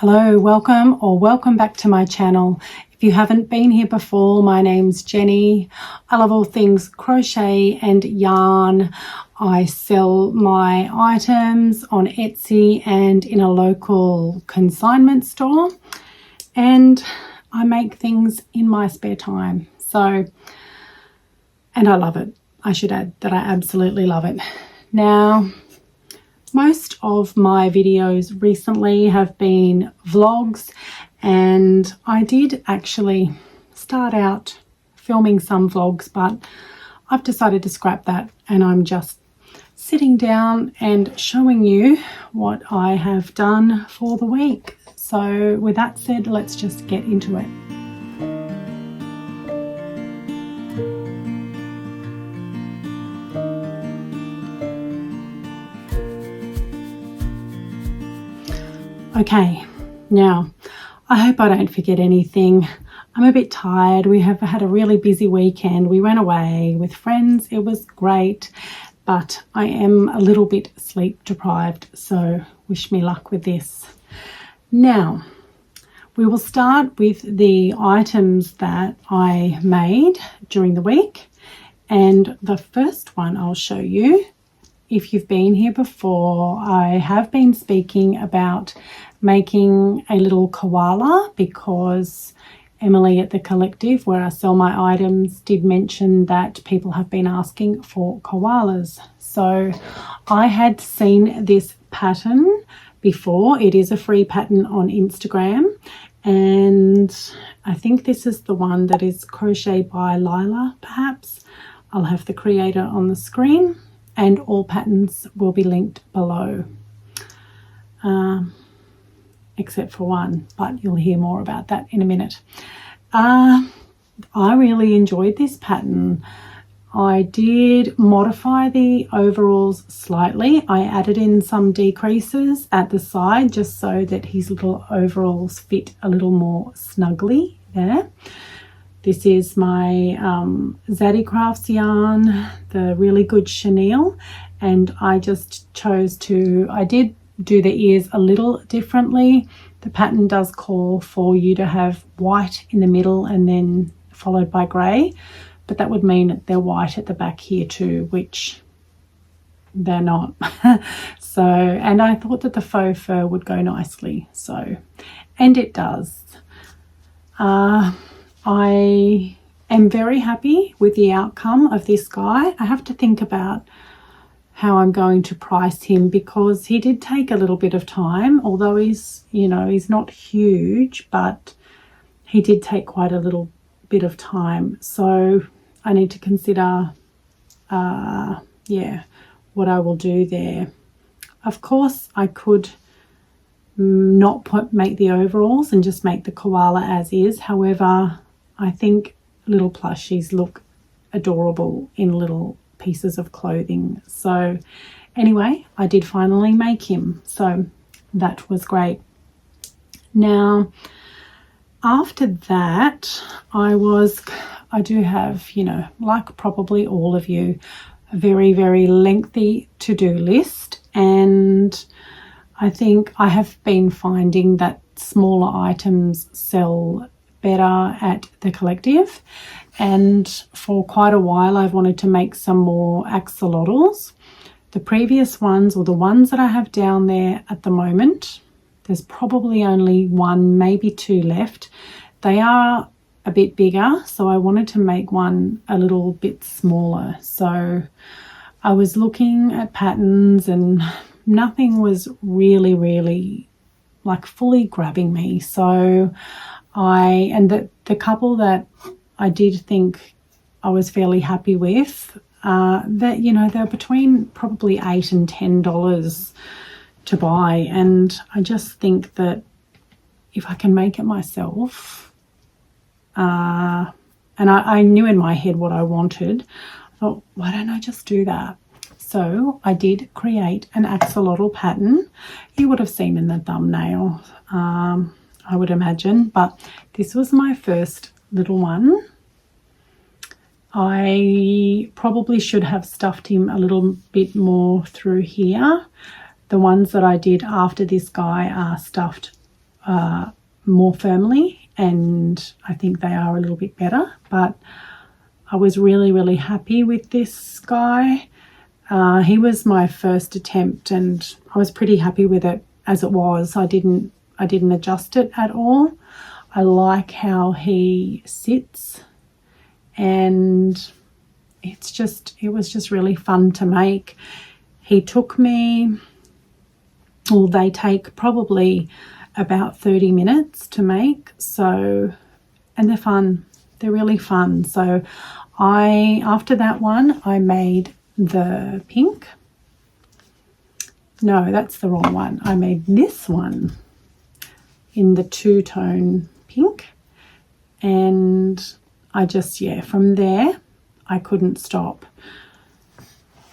Hello, welcome back to my channel. If you haven't been here before, my name's Jenny. I love all things crochet and yarn. I sell my items on Etsy and in a local consignment store, and I make things in my spare time. And I love it. I should add that I absolutely love it. Now, most of my videos recently have been vlogs, and I did actually start out filming some vlogs, but I've decided to scrap that, and I'm just sitting down and showing you what I have done for the week. So with that said, let's just get into it. Okay, now I hope I don't forget anything. I'm a bit tired. We have had a really busy weekend. We went away with friends. It was great, but I am a little bit sleep deprived, so wish me luck with this. Now, we will start with the items that I made during the week, and the first one I'll show you. If you've been here before, I have been speaking about making a little koala because Emily at the collective where I sell my items did mention that people have been asking for koalas. So I had seen this pattern before. It is a free pattern on Instagram, and I think this is the one that is Crochet by Lila, perhaps. I'll have the creator on the screen, and all patterns will be linked below, except for one, but you'll hear more about that in a minute. I really enjoyed this pattern. I did modify the overalls slightly. I added in some decreases at the side just so that his little overalls fit a little more snugly there. This is my Zaddy Crafts yarn, the really good chenille, and I just chose to, I did do the ears a little differently. The pattern does call for you to have white in the middle and then followed by grey, but that would mean that they're white at the back here too, which they're not. So, and I thought that the faux fur would go nicely, so, and it does. I am very happy with the outcome of this guy. I have to think about how I'm going to price him because he did take a little bit of time, although he's not huge, but he did take quite a little bit of time. So I need to consider, what I will do there. Of course, I could not make the overalls and just make the koala as is. However, I think little plushies look adorable in little pieces of clothing. So anyway, I did finally make him. So that was great. Now, after that, I do have, like probably all of you, a very, very lengthy to-do list. And I think I have been finding that smaller items sell better at the collective, and for quite a while I've wanted to make some more axolotls. The previous ones, or the ones that I have down there at the moment, there's probably only one, maybe two left. They are a bit bigger, so I wanted to make one a little bit smaller. So I was looking at patterns and nothing was really like fully grabbing me. So the couple that I did think I was fairly happy with, they're between probably $8 and $10 to buy, and I just think that if I can make it myself, and I knew in my head what I wanted, I thought, why don't I just do that? So I did create an axolotl pattern. You would have seen in the thumbnail, I would imagine, but this was my first little one. I probably should have stuffed him a little bit more through here. The ones that I did after this guy are stuffed more firmly, and I think they are a little bit better, but I was really happy with this guy. He was my first attempt and I was pretty happy with it as it was. I didn't adjust it at all. I like how he sits, and it was just really fun to make. He took me, well, they take probably about 30 minutes to make, so, and they're fun. They're really fun. So after that one, I made the pink. No, that's the wrong one. I made this one in the two-tone pink, and I just, yeah, from there I couldn't stop.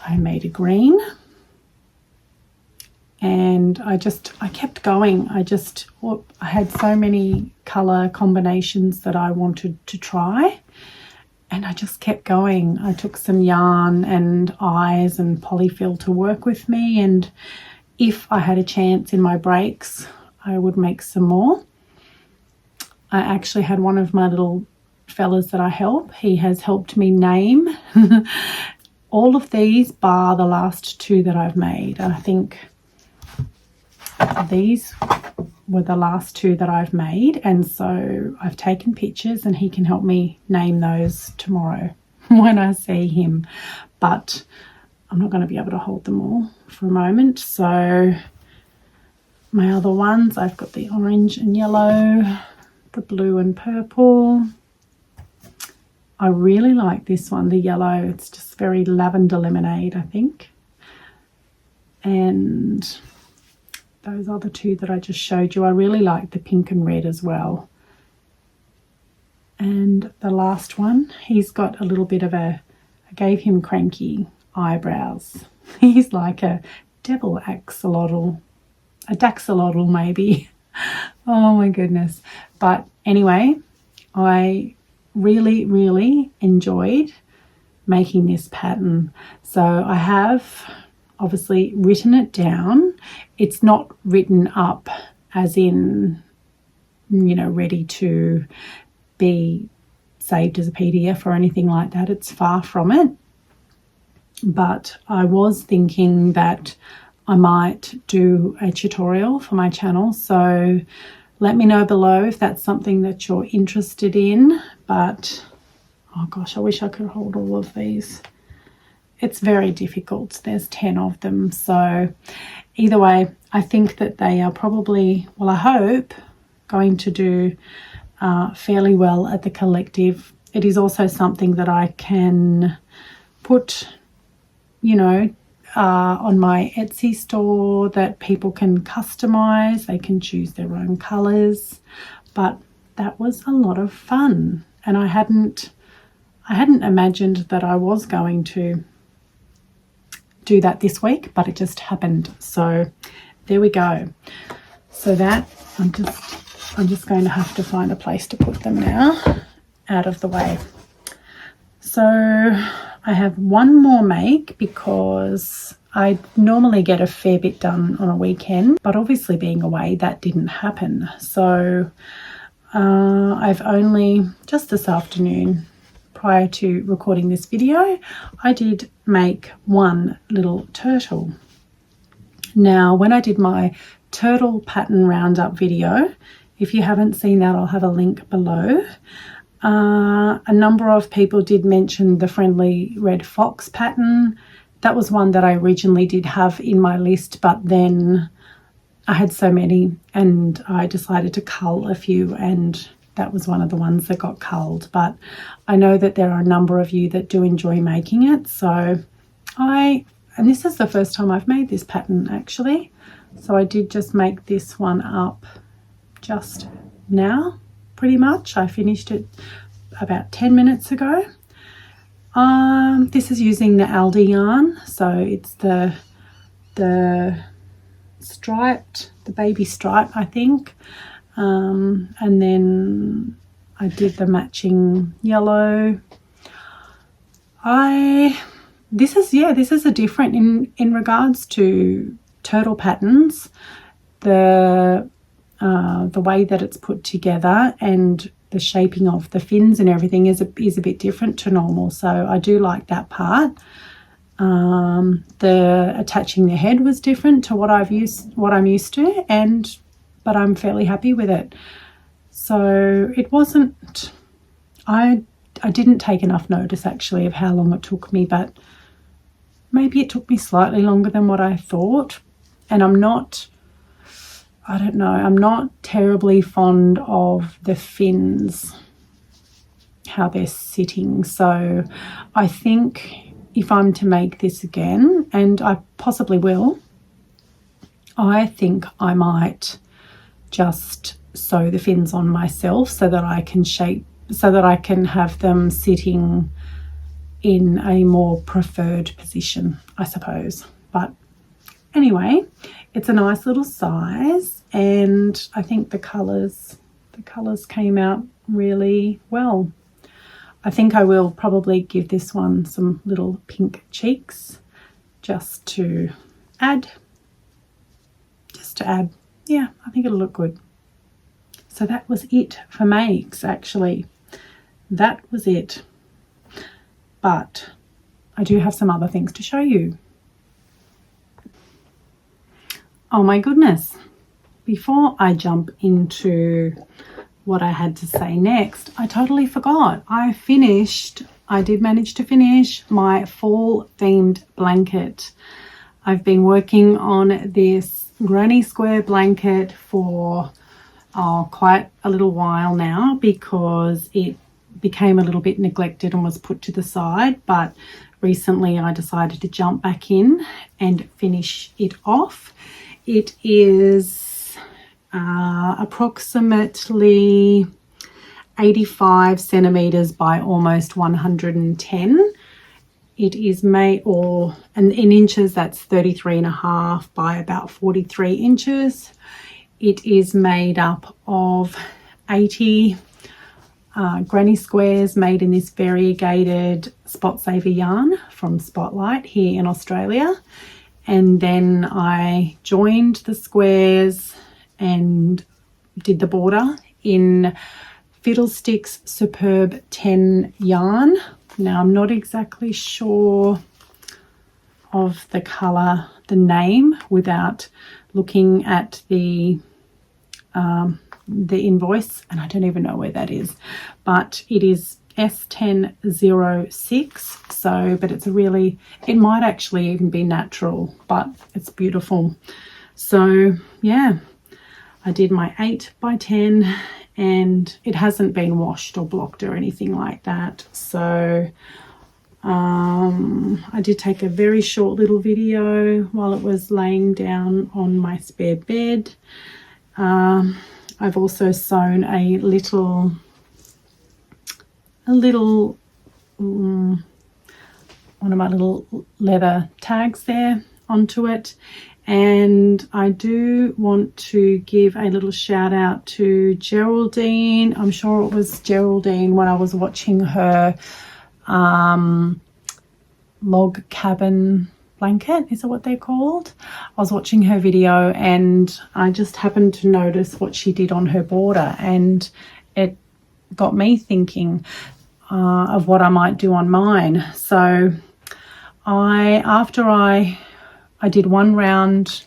I made a green, and I kept going. I had so many color combinations that I wanted to try, and I just kept going. I took some yarn and eyes and polyfill to work with me, and if I had a chance in my breaks, I would make some more. I actually had one of my little fellas that I help. He has helped me name all of these bar the last two that I've made. I think these were the last two that I've made, and so I've taken pictures and he can help me name those tomorrow when I see him, but I'm not going to be able to hold them all for a moment. So my other ones, I've got the orange and yellow, the blue and purple. I really like this one, the yellow. It's just very lavender lemonade, I think. And those are the two that I just showed you. I really like the pink and red as well. And the last one, he's got a little bit of I gave him cranky eyebrows. He's like a devil axolotl, a daxolotl maybe. Oh my goodness. But anyway, I really enjoyed making this pattern. So I have obviously written it down. It's not written up as in, you know, ready to be saved as a PDF or anything like that. It's far from it. But I was thinking that I might do a tutorial for my channel. So let me know below if that's something that you're interested in. But, oh gosh, I wish I could hold all of these. It's very difficult. There's 10 of them. So either way, I think that they are probably, well, I hope, going to do fairly well at the collective. It is also something that I can put, you know, on my Etsy store that people can customize. They can choose their own colors. But that was a lot of fun, and I hadn't imagined that I was going to do that this week, but it just happened. So there we go. So that I'm just going to have to find a place to put them now, out of the way. So I have one more make because I normally get a fair bit done on a weekend, but obviously being away, that didn't happen. So I've only just this afternoon, prior to recording this video, I did make one little turtle. Now, when I did my turtle pattern roundup video, if you haven't seen that, I'll have a link below. A number of people did mention the friendly red fox pattern. That was one that I originally did have in my list, but then I had so many and I decided to cull a few, and that was one of the ones that got culled. But I know that there are a number of you that do enjoy making it. So and this is the first time I've made this pattern actually. So I did just make this one up just now, pretty much. I finished it about 10 minutes ago. This is using the Aldi yarn. So it's the striped, the baby stripe, I think. And then I did the matching yellow. This is a different in regards to turtle patterns. The the way that it's put together and the shaping of the fins and everything is a bit different to normal. So I do like that part. The attaching the head was different to what I'm used to, but I'm fairly happy with it. So it wasn't, I didn't take enough notice actually of how long it took me, but maybe it took me slightly longer than what I thought. And I'm not terribly fond of the fins, how they're sitting. So I think if I'm to make this again, and I possibly will, I think I might just sew the fins on myself so that I can have them sitting in a more preferred position, I suppose. But anyway, it's a nice little size, and I think the colours came out really well. I think I will probably give this one some little pink cheeks just to add. Yeah, I think it'll look good. So that was it for makes, actually. That was it. But I do have some other things to show you. Oh my goodness. Before I jump into what I had to say next, I totally forgot. I did manage to finish my fall themed blanket. I've been working on this granny square blanket for quite a little while now because it became a little bit neglected and was put to the side, but recently I decided to jump back in and finish it off. It is approximately 85 centimeters by almost 110. It is made, and in inches, that's 33.5 by about 43 inches. It is made up of 80 granny squares made in this variegated spot saver yarn from Spotlight here in Australia. And then I joined the squares and did the border in Fiddlesticks Superb 10 yarn. Now I'm not exactly sure of the colour, the name, without looking at the invoice, and I don't even know where that is, but it is S1006. So, but it's it might actually even be natural, but it's beautiful. So yeah, I did my 8 by 10 and it hasn't been washed or blocked or anything like that. So I did take a very short little video while it was laying down on my spare bed. I've also sewn a little one of my little leather tags there onto it. And I do want to give a little shout out to Geraldine. I'm sure it was Geraldine when I was watching her log cabin blanket, is that what they're called? I was watching her video and I just happened to notice what she did on her border, and it got me thinking of what I might do on mine. So after I did one round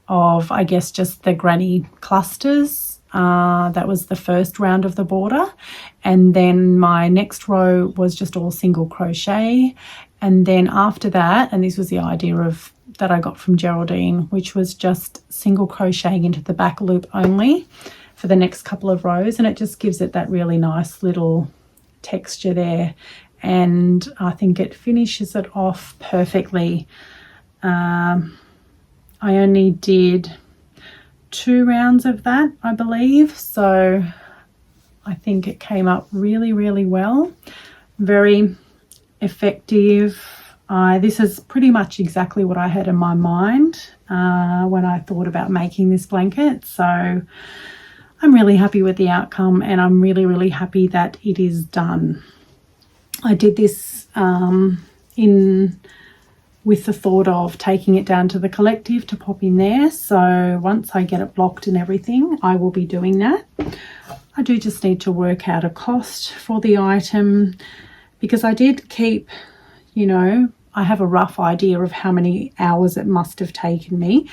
of, I guess, just the granny clusters. That was the first round of the border. And then my next row was just all single crochet. And then after that, and this was the idea that I got from Geraldine, which was just single crocheting into the back loop only for the next couple of rows. And it just gives it that really nice little texture there. And I think it finishes it off perfectly. I only did 2 rounds of that, I believe, so I think it came up really, really well. Very effective. This is pretty much exactly what I had in my mind when I thought about making this blanket, so I'm really happy with the outcome, and I'm really, really happy that it is done. I did this in with the thought of taking it down to the collective to pop in there. So once I get it blocked and everything, I will be doing that. I do just need to work out a cost for the item, because I did keep, you know, I have a rough idea of how many hours it must have taken me,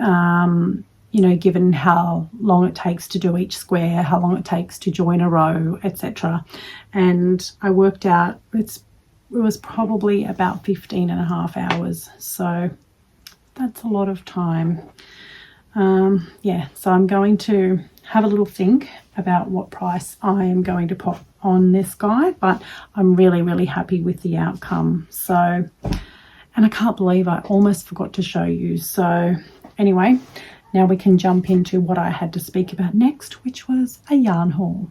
you know, given how long it takes to do each square, how long it takes to join a row, etc. And I worked out it was probably about 15.5 hours. So that's a lot of time. Yeah, so I'm going to have a little think about what price I am going to pop on this guy, but I'm really, really happy with the outcome. So, and I can't believe I almost forgot to show you. So anyway, now we can jump into what I had to speak about next, which was a yarn haul.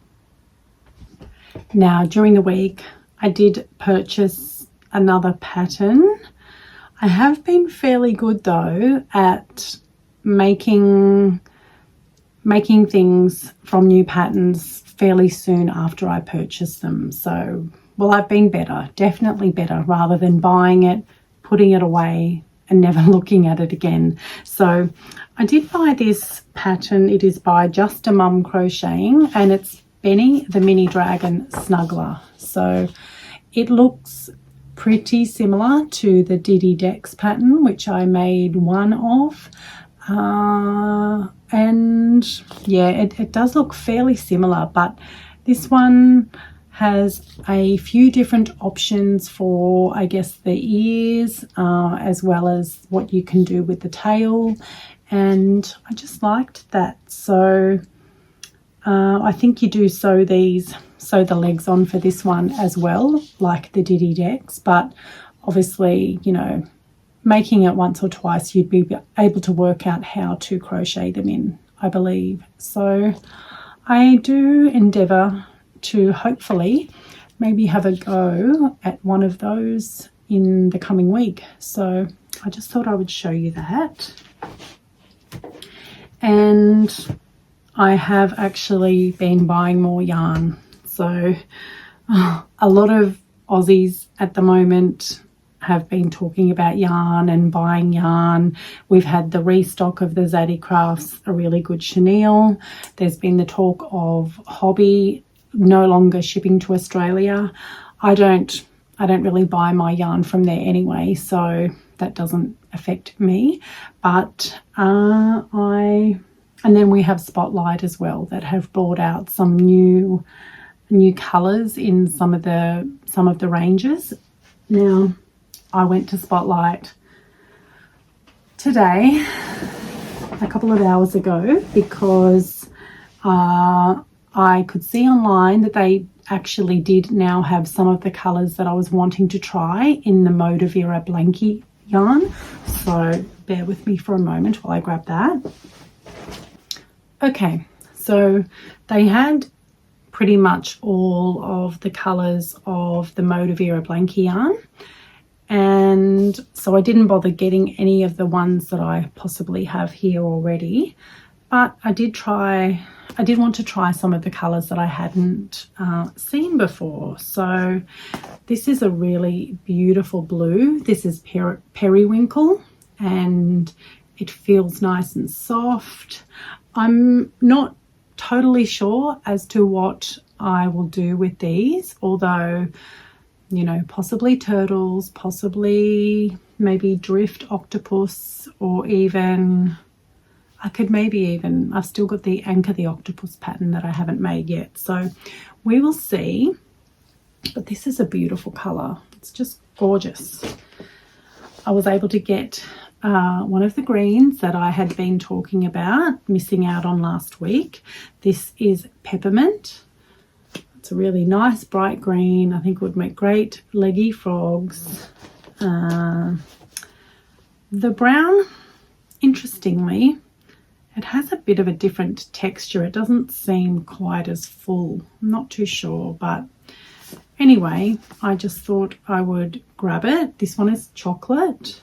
Now, during the week, I did purchase another pattern. I have been fairly good though at making things from new patterns fairly soon after I purchase them. So, well, I've been better, definitely better, rather than buying it, putting it away and never looking at it again. So I did buy this pattern. It is by Just a Mum Crocheting, and it's Benny the Mini Dragon Snuggler. So it looks pretty similar to the Diddy Decks pattern, which I made one of. And yeah, it does look fairly similar, but this one has a few different options for, I guess, the ears, as well as what you can do with the tail, and I just liked that. So I think you do sew the legs on for this one as well, like the Diddy Decks, but obviously, you know, making it once or twice, you'd be able to work out how to crochet them in, I believe. So I do endeavour to hopefully maybe have a go at one of those in the coming week. So I just thought I would show you that. And I have actually been buying more yarn. So a lot of Aussies at the moment have been talking about yarn and buying yarn. We've had the restock of the Zadie Crafts, a really good chenille. There's been the talk of Hobby no longer shipping to Australia. I don't really buy my yarn from there anyway, so that doesn't affect me. But and then we have Spotlight as well, that have brought out some new colours in some of the ranges. Now, I went to Spotlight today, a couple of hours ago, because I could see online that they actually did now have some of the colours that I was wanting to try in the Modavira Blankie yarn. So bear with me for a moment while I grab that. Okay, so they had pretty much all of the colours of the Modavira Blankie yarn. And so I didn't bother getting any of the ones that I possibly have here already, but I did want to try some of the colours that I hadn't seen before. So this is a really beautiful blue. This is periwinkle, and it feels nice and soft. I'm not totally sure as to what I will do with these, although, you know, possibly turtles, possibly maybe drift octopus, or even I've still got the Anchor the Octopus pattern that I haven't made yet. So we will see. But this is a beautiful colour. It's just gorgeous. I was able to get one of the greens that I had been talking about, missing out on last week. This is Peppermint. It's a really nice bright green. I think it would make great leggy frogs. The brown, interestingly, it has a bit of a different texture. It doesn't seem quite as full. I'm not too sure, but anyway, I just thought I would grab it. This one is chocolate,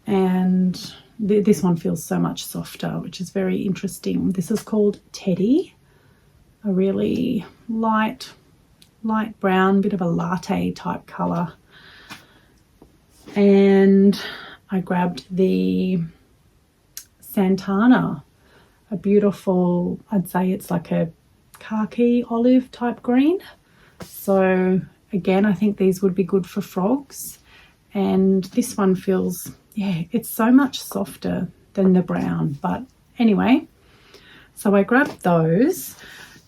and this one feels so much softer, which is very interesting. This is called Teddy, a really light brown, bit of a latte type colour. and I grabbed the Santana, a beautiful, I'd say it's like a khaki olive type green. So again, I think these would be good for frogs. And this one feels, yeah, it's so much softer than the brown. But anyway, so I grabbed those.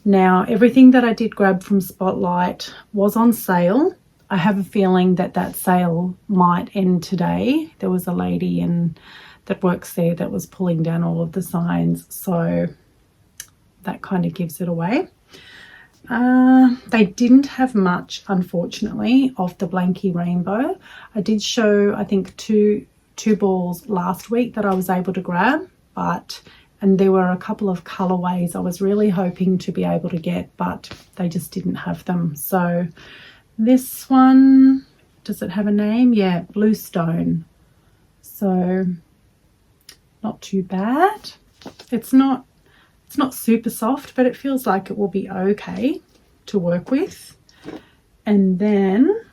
Now, everything that I did grab from Spotlight was on sale. I have a feeling that that sale might end today. There was a lady that works there that was pulling down all of the signs, so that kind of gives it away. They didn't have much, unfortunately, of the Blanky Rainbow. I did show, I think, two balls last week that I was able to grab, and there were a couple of colorways I was really hoping to be able to get, but they just didn't have them. So this one, does it have a name? Yeah, Bluestone. So not too bad. It's not super soft, but it feels like it will be okay to work with. And then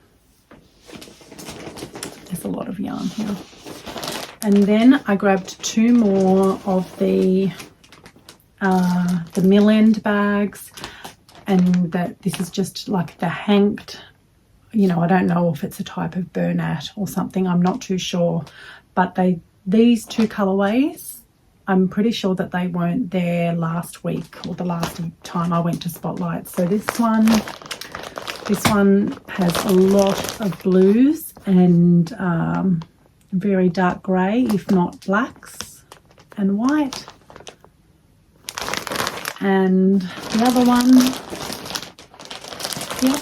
there's a lot of yarn here. And then I grabbed two more of the mill end bags, and that this is just like the hanked, you know, I don't know if it's a type of Bernat or something, I'm not too sure, but these two colorways, I'm pretty sure that they weren't there last week or the last time I went to Spotlight. So this one has a lot of blues and very dark grey, if not blacks and white. And the other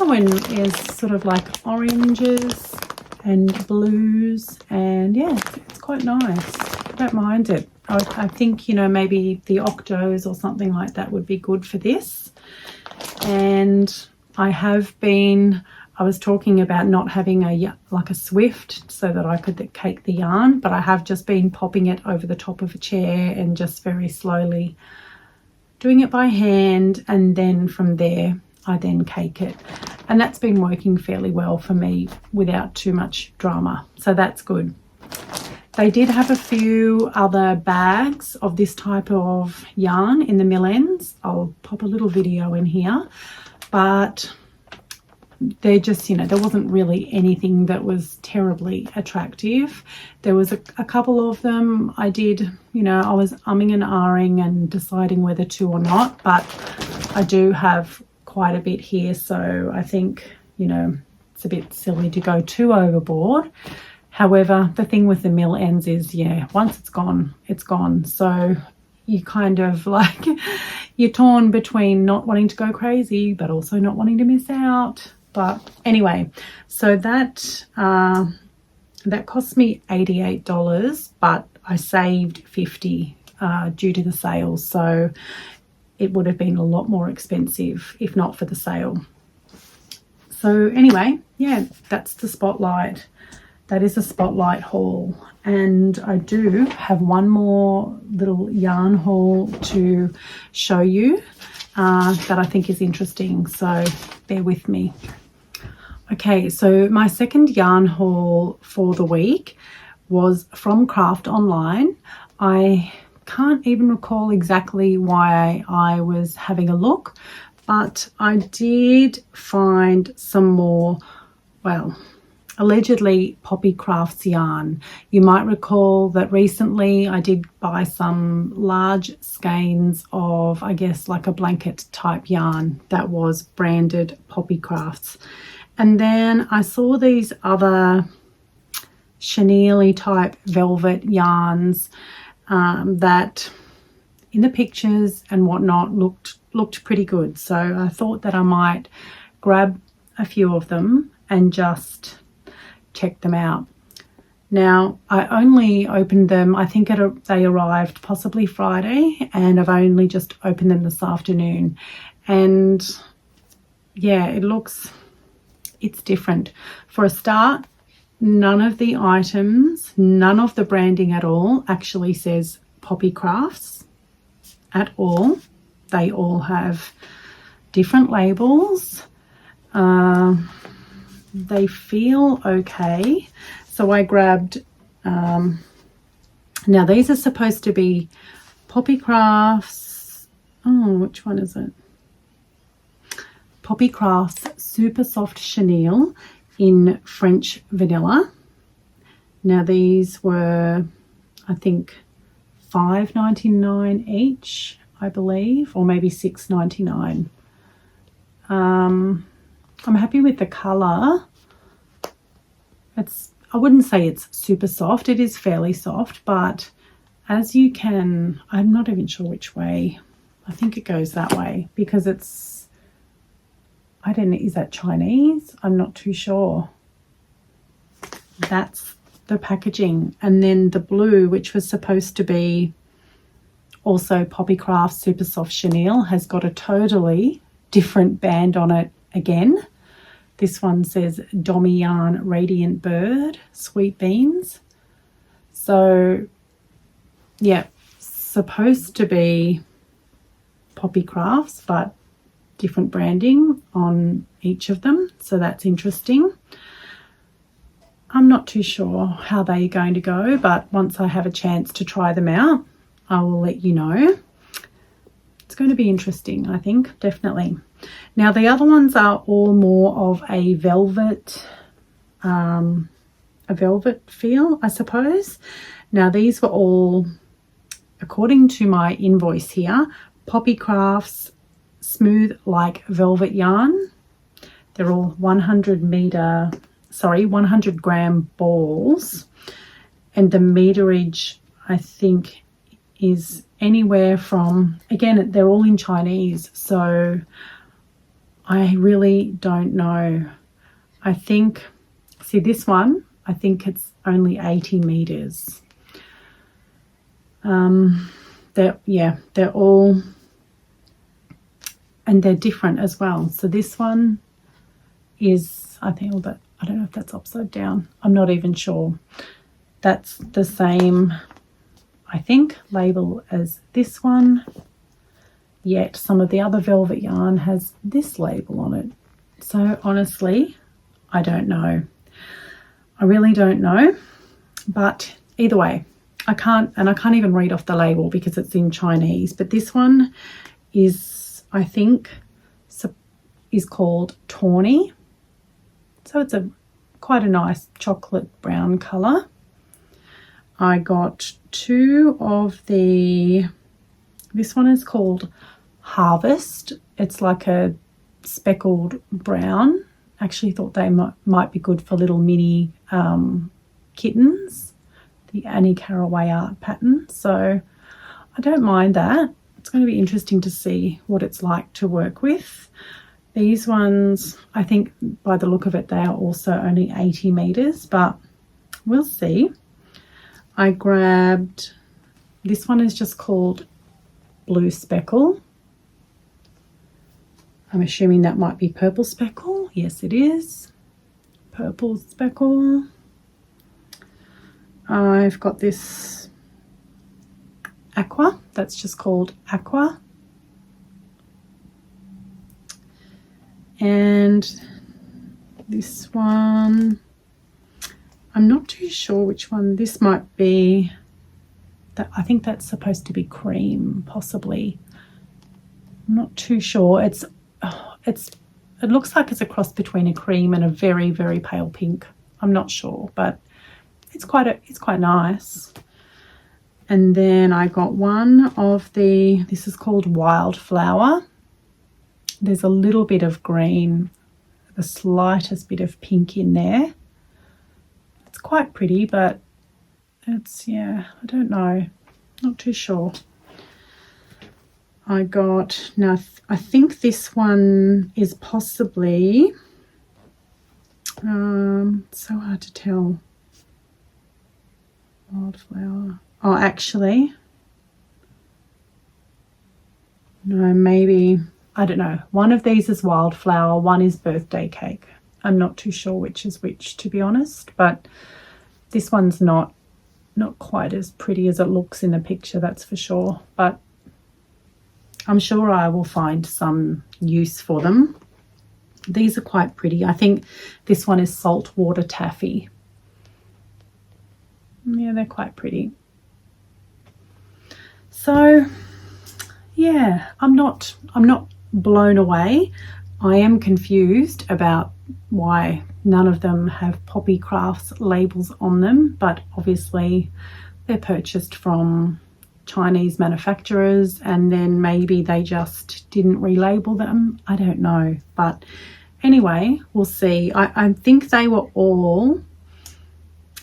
one is sort of like oranges and blues, and yeah, it's quite nice. I don't mind it. I think, you know, maybe the octos or something like that would be good for this. And I was talking about not having like a Swift so that I could cake the yarn, but I have just been popping it over the top of a chair and just very slowly doing it by hand, and then from there I then cake it. And that's been working fairly well for me without too much drama, so that's good. They did have a few other bags of this type of yarn in the mill ends. I'll pop a little video in here, but they're just, you know, there wasn't really anything that was terribly attractive. There was a couple of them I did, you know, I was umming and ahhing and deciding whether to or not, but I do have quite a bit here, so I think, you know, it's a bit silly to go too overboard. However, the thing with the mill ends is, yeah, once it's gone, it's gone. So you kind of like, you're torn between not wanting to go crazy, but also not wanting to miss out. But anyway, so that cost me $88, but I saved $50 due to the sale. So it would have been a lot more expensive if not for the sale. So anyway, yeah, that's the Spotlight. That is a Spotlight haul, and I do have one more little yarn haul to show you that I think is interesting, so bear with me. Okay, so my second yarn haul for the week was from Craft Online. I can't even recall exactly why I was having a look, but I did find some more, well, allegedly Poppy Crafts yarn. You might recall that recently I did buy some large skeins of, I guess, like a blanket type yarn that was branded Poppy Crafts. And then I saw these other chenille type velvet yarns that in the pictures and whatnot looked pretty good. So I thought that I might grab a few of them and just check them out. Now, I only opened them, I think they arrived possibly Friday, and I've only just opened them this afternoon. And yeah, it's different. For a start, none of the items, none of the branding at all actually says Poppy Crafts at all. They all have different labels. They feel okay. So I grabbed, now these are supposed to be Poppy Crafts. Oh, which one is it? Poppy Crafts Super Soft Chenille in French Vanilla. Now these were, I think, $5.99 each, I believe, or maybe $6.99. I'm happy with the colour. I wouldn't say it's super soft. It is fairly soft, but as you can, I'm not even sure which way. I think it goes that way because it's, I don't know, is that Chinese? I'm not too sure. That's the packaging. And then the blue, which was supposed to be also Poppy Craft Super Soft Chenille, has got a totally different band on it again. This one says Dommy Yarn Radiant Bird Sweet Beans. So yeah, supposed to be Poppy Crafts, but different branding on each of them. So that's interesting. I'm not too sure how they're going to go, but once I have a chance to try them out, I will let you know. It's going to be interesting, I think, definitely. Now the other ones are all more of a velvet feel, I suppose. Now these were all, according to my invoice here, Poppy Crafts Smooth Like Velvet Yarn. They're all 100 gram balls, and the meterage, I think, is anywhere from, again, they're all in Chinese, so I really don't know. I think, see this one, I think it's only 80 meters. They're all, and they're different as well. So this one is, I think, that, I don't know if that's upside down. I'm not even sure. That's the same, I think, label as this one. Yet some of the other velvet yarn has this label on it. So honestly, I don't know. I really don't know. But either way, I can't even read off the label because it's in Chinese. But this one is, I think, is called Tawny. So it's quite a nice chocolate brown colour. I got two of the, this one is called Harvest. It's like a speckled brown. Actually thought they might be good for little mini kittens, the Annie Caraway art pattern. So I don't mind that. It's going to be interesting to see what it's like to work with. These ones, I think by the look of it, they are also only 80 meters, but we'll see. I grabbed, this one is just called Blue Speckle. I'm assuming that might be Purple Speckle. Yes, it is. Purple Speckle. I've got this Aqua. That's just called Aqua. And this one, I'm not too sure which one. This might be, that, I think that's supposed to be cream, possibly. I'm not too sure. It looks like it's a cross between a cream and a very, very pale pink. I'm not sure, but it's quite nice. And then I got one of the, this is called Wildflower. There's a little bit of green, the slightest bit of pink in there. It's quite pretty, but it's, yeah, I don't know, not too sure. I got, now I think this one is possibly, so hard to tell. Wildflower. Oh, actually, no, maybe, I don't know. One of these is Wildflower, one is Birthday Cake. I'm not too sure which is which, to be honest, but this one's not quite as pretty as it looks in the picture, that's for sure. But I'm sure I will find some use for them. These are quite pretty. I think this one is Saltwater Taffy. Yeah, they're quite pretty. So yeah, I'm not blown away. I am confused about why none of them have Poppy Crafts labels on them, but obviously they're purchased from Chinese manufacturers and then maybe they just didn't relabel them. I don't know, but anyway, we'll see. I think they were all,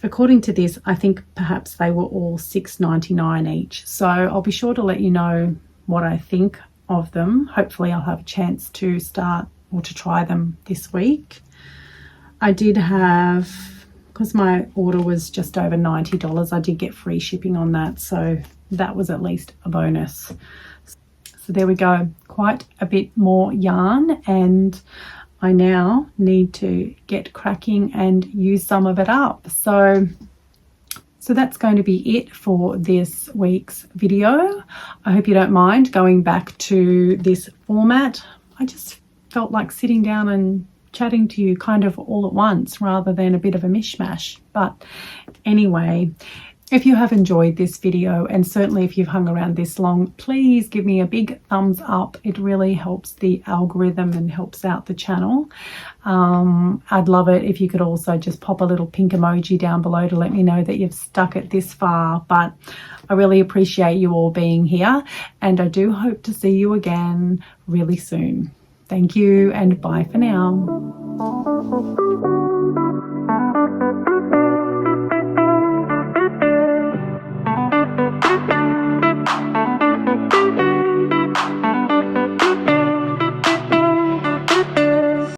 according to this, I think perhaps they were all $6.99 each. So I'll be sure to let you know what I think of them. Hopefully I'll have a chance to start or to try them this week. I did have, because my order was just over $90, I did get free shipping on that, so that was at least a bonus. So there we go, quite a bit more yarn, and I now need to get cracking and use some of it up. So that's going to be it for this week's video. I hope you don't mind going back to this format. I just felt like sitting down and chatting to you kind of all at once rather than a bit of a mishmash. But anyway, if you have enjoyed this video, and certainly if you've hung around this long, please give me a big thumbs up. It really helps the algorithm and helps out the channel. I'd love it if you could also just pop a little pink emoji down below to let me know that you've stuck it this far. But I really appreciate you all being here, and I do hope to see you again really soon. Thank you, and bye for now.